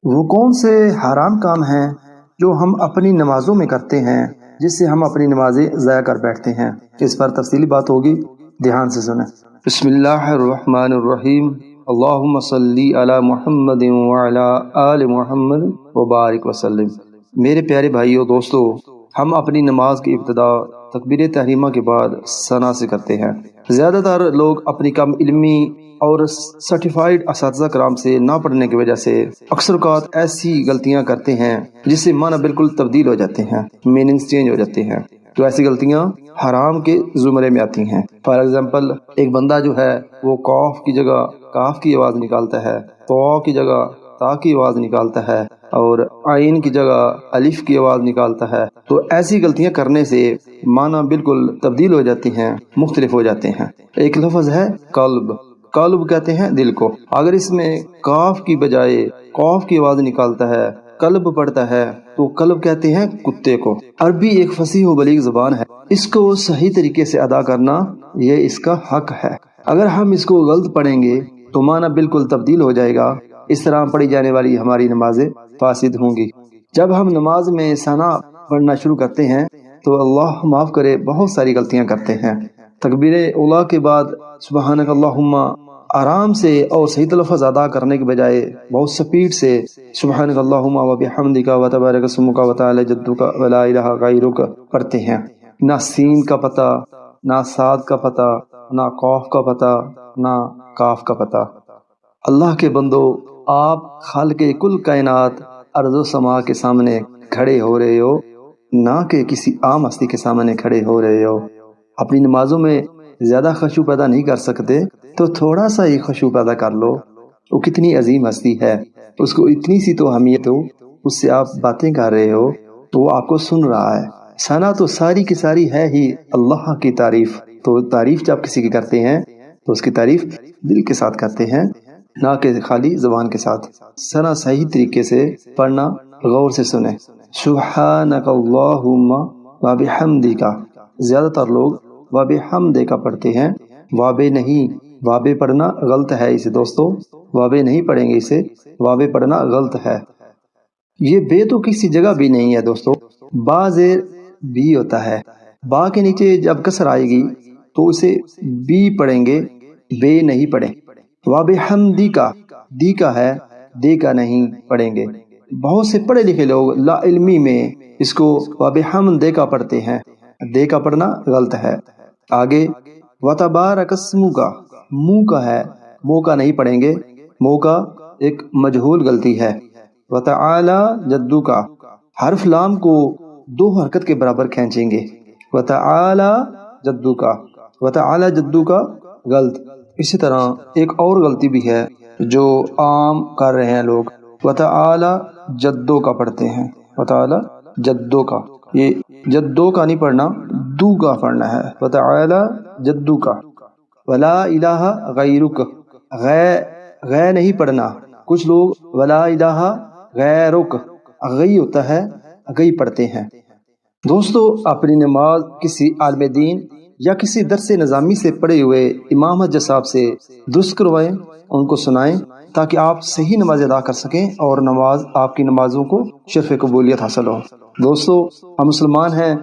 وہ کون سے حرام کام ہیں جو ہم اپنی نمازوں میں کرتے ہیں جس سے ہم اپنی نمازیں ضائع کر بیٹھتے ہیں؟ اس پر تفصیلی بات ہوگی، دھیان سے سنیں۔ بسم اللہ الرحمن الرحیم، اللہم صلی علی محمد وعلی آل محمد وبارک وسلم۔ میرے پیارے بھائیو دوستو، ہم اپنی نماز کی ابتدا تکبیر تحریمہ کے بعد ثنا سے کرتے ہیں۔ زیادہ تر لوگ اپنی کم علمی اور سرٹیفائیڈ اساتذہ کرام سے نہ پڑھنے کی وجہ سے اکثر اوقات ایسی غلطیاں کرتے ہیں جس سے معنی بالکل تبدیل ہو جاتے ہیں، میننگز چینج ہو جاتے ہیں۔ تو ایسی غلطیاں حرام کے زمرے میں آتی ہیں۔ فار ایگزامپل، ایک بندہ جو ہے وہ قاف کی جگہ کاف کی آواز نکالتا ہے، تو کی جگہ تا کی آواز نکالتا ہے، اور عین کی جگہ الف کی آواز نکالتا ہے۔ تو ایسی غلطیاں کرنے سے معنی بالکل تبدیل ہو جاتی ہیں، مختلف ہو جاتے ہیں۔ ایک لفظ ہے قلب، قلب کہتے ہیں دل کو۔ اگر اس میں کاف کی بجائے قاف کی آواز نکالتا ہے، قلب پڑھتا ہے، تو قلب کہتے ہیں کتے کو۔ عربی ایک فصیح و بلیغ زبان ہے، اس کو صحیح طریقے سے ادا کرنا یہ اس کا حق ہے۔ اگر ہم اس کو غلط پڑھیں گے تو معنی بالکل تبدیل ہو جائے گا۔ اس طرح پڑھی جانے والی ہماری نمازیں فاسد ہوں گی۔ جب ہم نماز میں ثنا پڑھنا شروع کرتے ہیں تو اللہ معاف کرے بہت ساری غلطیاں کرتے ہیں۔ تکبیر اولیٰ کے بعد سبحانک اللہم آرام سے اور صحیح تلفظ ادا کرنے کے بجائے بہت سپیڈ سے سبحانک اللہم و بحمدک و تبارک اسمک و تعالی جدک و لا الہ غیرک پڑھتے ہیں۔ نہ سین کا پتہ، نہ صاد کا پتہ، نہ قاف کا پتہ، نہ کاف کا پتہ۔ اللہ کے بندو، آپ خالق کل کائنات ارض و سما کے سامنے کھڑے ہو رہے ہو، نہ کہ کسی عام ہستی کے سامنے کھڑے ہو رہے ہو۔ اپنی نمازوں میں زیادہ خشوع پیدا نہیں کر سکتے تو تھوڑا سا ہی خشوع پیدا کر لو۔ وہ کتنی عظیم ہستی ہے، اس کو اتنی سی تو اہمیت ہو، اس سے آپ باتیں کر رہے ہو تو وہ آپ کو سن رہا ہے۔ ثنا تو ساری کی ساری ہے ہی اللہ کی تعریف۔ تو تعریف جب کسی کی کرتے ہیں تو اس کی تعریف دل کے ساتھ کرتے ہیں، نہ کہ خالی زبان کے ساتھ۔ ثنا صحیح طریقے سے پڑھنا، غور سے سنیں۔ سبحانک اللہم و بحمدک، زیادہ تر لوگ و بحمدک پڑھتے ہیں، وابے نہیں، وابے پڑھنا غلط ہے اسے دوستو، وابے نہیں پڑھیں گے اسے، وابے پڑھنا غلط ہے۔ یہ بے تو کسی جگہ بھی نہیں ہے دوستو، با زیر بھی ہوتا ہے۔ با کے نیچے جب کسر آئے گی تو اسے بی پڑھیں گے، بے نہیں پڑھیں۔ وَبِحَمْدِكَ، دی کا ہے، دے کا نہیں پڑھیں گے۔ بہت سے پڑھے لکھے لوگ لا علمی میں اس کو وَبِحَمْدِكَ پڑھتے ہیں، دے کا پڑھنا غلط ہے۔ آگے وَتَبَارَكَ اسْمُكَ، منہ کا ہے، مو کا نہیں پڑھیں گے، مو کا ایک مجہول غلطی ہے۔ وَتَعَالَى جَدُّكَ، حرف لام کو دو حرکت کے برابر کھینچیں گے، وَتَعَالَى جَدُّكَ، وَتَعَالَى جَدُّكَ غلط۔ اسی طرح ایک اور غلطی بھی ہے جو عام کر رہے ہیں لوگ، وَتَعَالَى جَدُّو کا پڑھتے ہیں، وَتَعَالَى جَدُّو کا، یہ جدو کا نہیں پڑھنا، دو کا پڑھنا ہے، وَتَعَالَى جَدُّو کا۔ وَلَا إِلَٰهَ غَيْرُكَ، غے نہیں پڑھنا۔ کچھ لوگ وَلَا إِلَٰهَ غَيْرُكَ غی ہوتا ہے، غی پڑھتے ہیں۔ دوستو، اپنی نماز کسی عالم دین یا کسی درس نظامی سے پڑھے ہوئے امام حج صاحب سے درست کروائیں، ان کو سنائیں، تاکہ آپ صحیح نماز ادا کر سکیں اور نماز آپ کی نمازوں کو شرف قبولیت حاصل ہو۔ دوستو، ہم مسلمان ہیں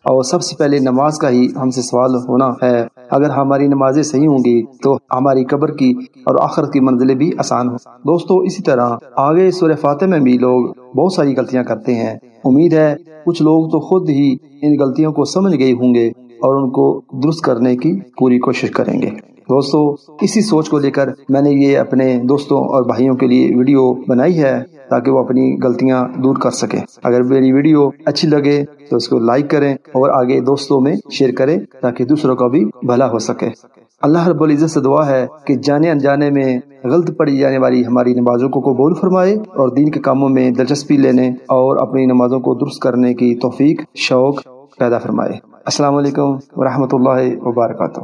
اور سب سے پہلے نماز کا ہی ہم سے سوال ہونا ہے۔ اگر ہماری نمازیں صحیح ہوں گی تو ہماری قبر کی اور آخرت کی منزلیں بھی آسان ہوں۔ دوستو، اسی طرح آگے سورہ فاتح میں بھی لوگ بہت ساری غلطیاں کرتے ہیں۔ امید ہے کچھ لوگ تو خود ہی ان غلطیوں کو سمجھ گئے ہوں گے اور ان کو درست کرنے کی پوری کوشش کریں گے۔ دوستو، اسی سوچ کو لے کر میں نے یہ اپنے دوستوں اور بھائیوں کے لیے ویڈیو بنائی ہے تاکہ وہ اپنی غلطیاں دور کر سکیں۔ اگر میری ویڈیو اچھی لگے تو اس کو لائک کریں اور آگے دوستوں میں شیئر کریں تاکہ دوسروں کا بھی بھلا ہو سکے۔ اللہ رب العزت سے دعا ہے کہ جانے انجانے میں غلط پڑھی جانے والی ہماری نمازوں کو قبول فرمائے اور دین کے کاموں میں دلچسپی لینے اور اپنی نمازوں کو درست کرنے کی توفیق، شوق پیدا فرمائے۔ السلام علیکم ورحمۃ اللہ وبرکاتہ۔